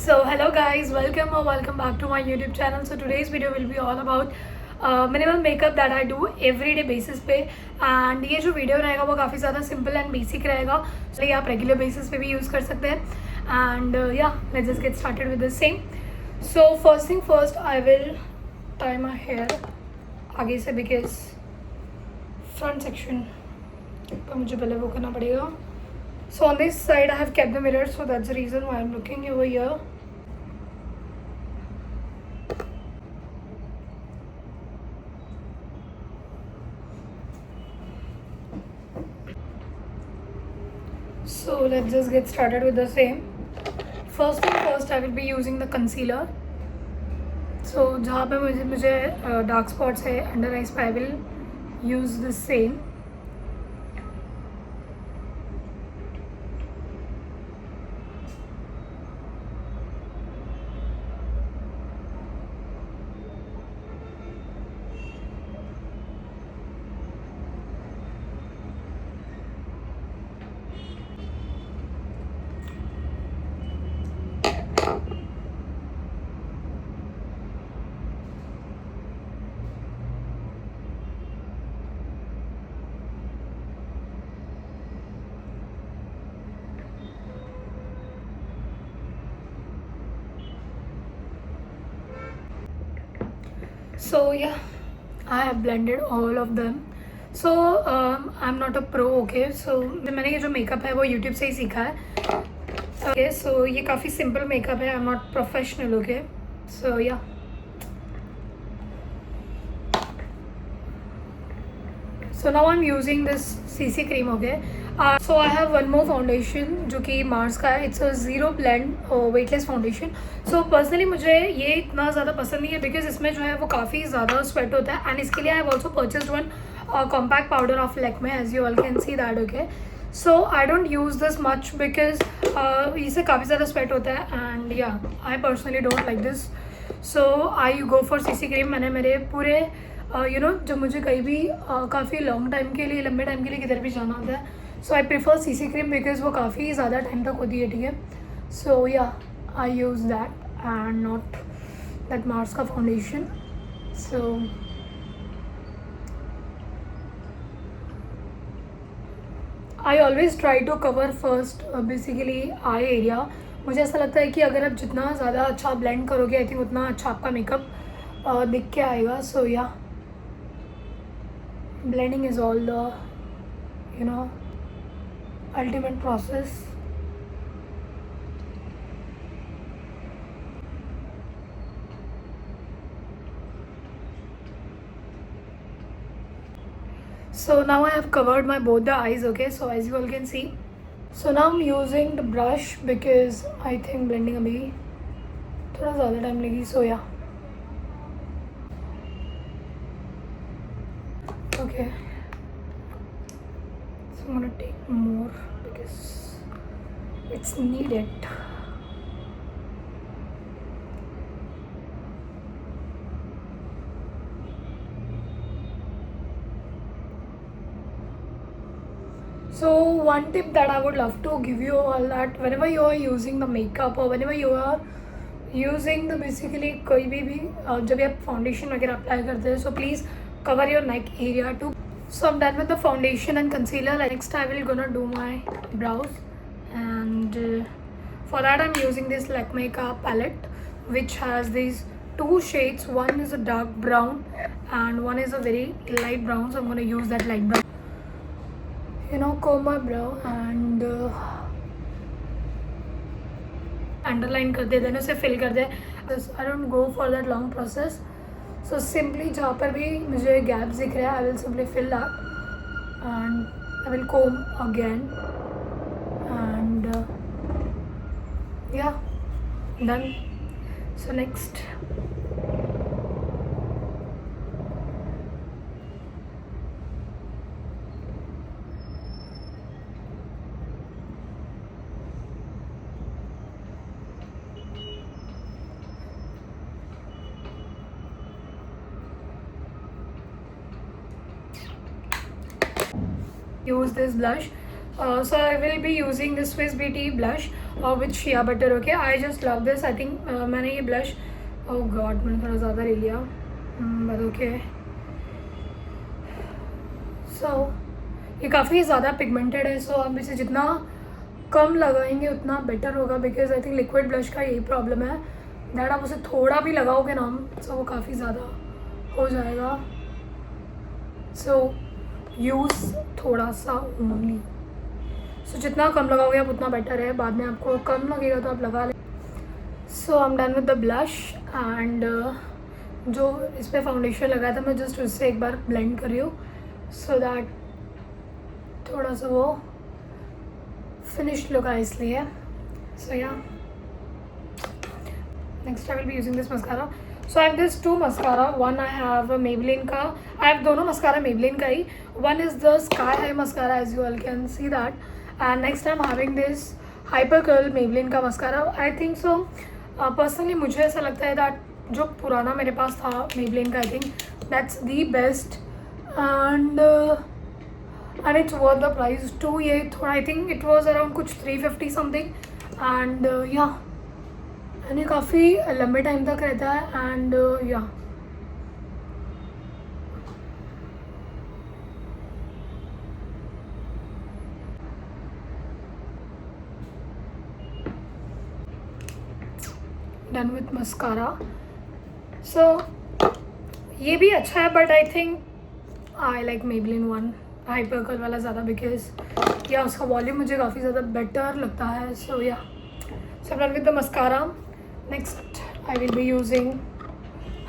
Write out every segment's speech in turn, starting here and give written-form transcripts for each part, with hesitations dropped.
So hello guys, welcome or welcome back to my YouTube channel. So today's video will be all about minimal makeup that I do everyday basis पे and ये जो video रहेगा वो काफ़ी ज़्यादा simple and basic रहेगा, so ये आप रेगुलर बेसिस पे भी यूज़ कर सकते हैं. And yeah, let's just get started with the same. So first thing first, I will tie my hair आगे से because front section पर मुझे पहले वो करना पड़ेगा. So on this side I have kept the mirror, so that's the reason why I'm looking over here. So let's just get started with the same. First thing first, I will be using the concealer. So जहाँ पे मुझे dark spots है under eyes पे, I will use the same. So yeah, I have blended all of them. So I'm not a pro, okay. So मैंने ये जो makeup है वो YouTube से ही सीखा है. Okay, so ये काफ़ी सिंपल मेकअप है. I'm not professional, okay. So yeah. So now I'm using this CC cream, okay. So I have one more foundation जो कि मार्स का है. It's a zero blend weightless foundation. So personally मुझे ये इतना ज़्यादा पसंद नहीं है because इसमें जो है वो काफ़ी ज़्यादा स्वेट होता है. And इसके लिए I have also purchased one compact powder of Lakme, as you all can see that, okay. So I don't use this much because इससे काफ़ी ज़्यादा स्वेट होता है and yeah, I personally don't like this. So I go for CC cream. मैंने मेरे पूरे जब मुझे कहीं भी काफ़ी लॉन्ग टाइम के लिए, लंबे टाइम के लिए किधर भी जाना होता है, so I prefer CC cream because वो काफ़ी ज़्यादा टाइम तक होती है, ठीक है. So yeah I use that and not that Mars का foundation. So I always try to cover first basically eye area. मुझे ऐसा लगता है कि अगर आप जितना ज़्यादा अच्छा ब्लेंड करोगे, आई थिंक उतना अच्छा आपका मेकअप दिख के आएगा. सो या blending is all the ultimate process. So now I have covered my both the eyes, okay. So as you all can see, so now I'm using the brush because I think blending अभी थोड़ा ज़्यादा time लगी. So yeah, okay. So I'm gonna take more because it's needed. So one tip that I would love to give you all, that whenever you are using the makeup or whenever you are using the basically कोई भी जब आप foundation वगैरह apply करते हैं, so please cover your neck area too. So I'm done with the foundation and concealer. Next I will gonna do my brows, and for that I'm using this Lakme ka palette which has these two shades. One is a dark brown and one is a very light brown. So I'm gonna use that light brown, comb my brow and underline कर दे, then उसे fill कर दे. I don't go for that long process. So simply जहाँ पर भी मुझे gaps दिख रहे हैं, I will simply fill that and I will comb again and yeah done. So next use this blush. So I will be using this Swiss Beauty blush with shea butter. Okay, I just love this. I think मैंने ये blush, oh god, मैंने थोड़ा ज़्यादा ले लिया, but okay. So ये काफ़ी ज़्यादा पिगमेंटेड है, so आप इसे जितना कम लगाएंगे उतना बेटर होगा, because I think liquid blush का यही प्रॉब्लम है दैट आप उसे थोड़ा भी लगाओगे ना सो वो काफ़ी ज़्यादा हो जाएगा. सो यूज़ थोड़ा सा ओनली. सो जितना कम लगाओगे आप उतना बेटर है. बाद में आपको कम लगेगा तो आप लगा लें. So I am done with the blush एंड जो इस पर फाउंडेशन लगाया था मैं जस्ट उससे एक बार ब्लेंड कर रही हूँ सो दैट थोड़ा सा वो फिनिश्ड लुक है इसलिए. So yeah next I will be using this mascara. So I have this two mascara. One I have Maybelline का. आई हैव दोनों मस्कारा मेबलिन का ही. One is the Sky High mascara as you all can see that. And next I am having this Hyper Curl Maybelline का mascara. I think so personally मुझे ऐसा लगता है दैट जो पुराना मेरे पास था मेबलिन का, I think that's the best and it's worth the price too. ये थोड़ा I think it was around कुछ 350 समथिंग एंड या एंड ये काफ़ी लंबे टाइम तक रहता है and yeah done with mascara. सो ये भी अच्छा है but I think I like Maybelline one hyper curl वाला ज़्यादा, बिकॉज या उसका वॉल्यूम मुझे काफ़ी ज़्यादा बेटर लगता है. सो या so done with the mascara. Next I will be using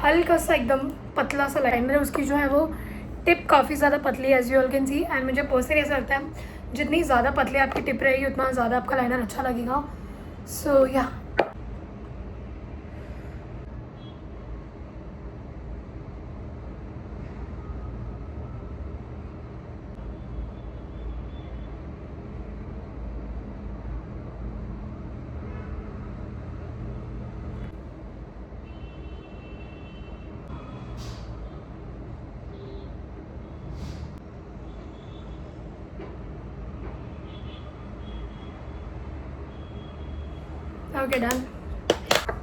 हल्का सा एकदम पतला सा लाइनर. उसकी जो है वो टिप काफ़ी ज़्यादा पतली है as you all can see. And मुझे पर्सनली ऐसा लगता है जितनी ज़्यादा पतली आपकी टिप रहेगी उतना ज़्यादा आपका लाइनर अच्छा लगेगा. सो या okay, done.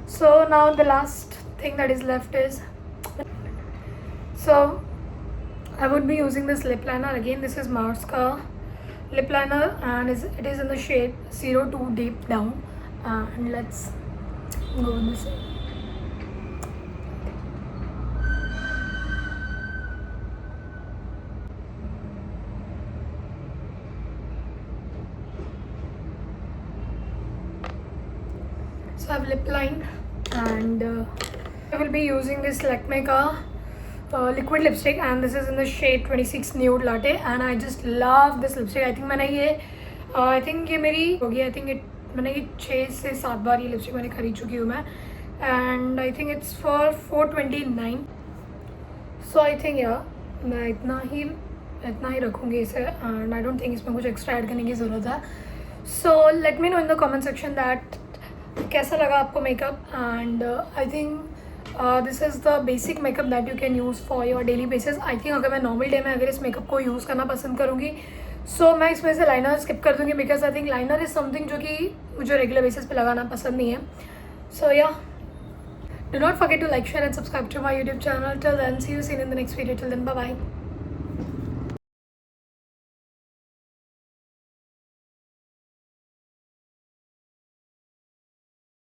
So now the last thing that is left is, so I would be using this lip liner again. This is Mars ka lip liner and it is in the shade 02 Deep Down. And let's go with this. So I have lip lined and I will be using this Lakme ka liquid lipstick and this is in the shade 26 Nude Latte and I just love this lipstick. I think मैंने ये I think ये मेरी होगी. I think मैंने ये 6 से 7 बार ये lipstick मैंने खरीद चुकी हूँ मैं and I think it's for 429. So I think yeah मैं इतना ही रखूँगी इसे and I don't think इसमें कुछ एक्स्ट्रा ऐड करने की ज़रूरत है. So let me know in the comment section that कैसा लगा आपको makeup. And I think this is the basic makeup that you can use for your daily basis. I think अगर मैं नॉर्मल डे में अगर इस मेकअप को use करना पसंद करूँगी सो मैं इसमें से लाइनर स्किप कर दूँगी because I think liner is something जो कि मुझे रेगुलर बेसिस पे लगाना पसंद नहीं है. सो या do not forget to like share and subscribe to my YouTube channel. Till then see you seen in the next video. Till then bye bye.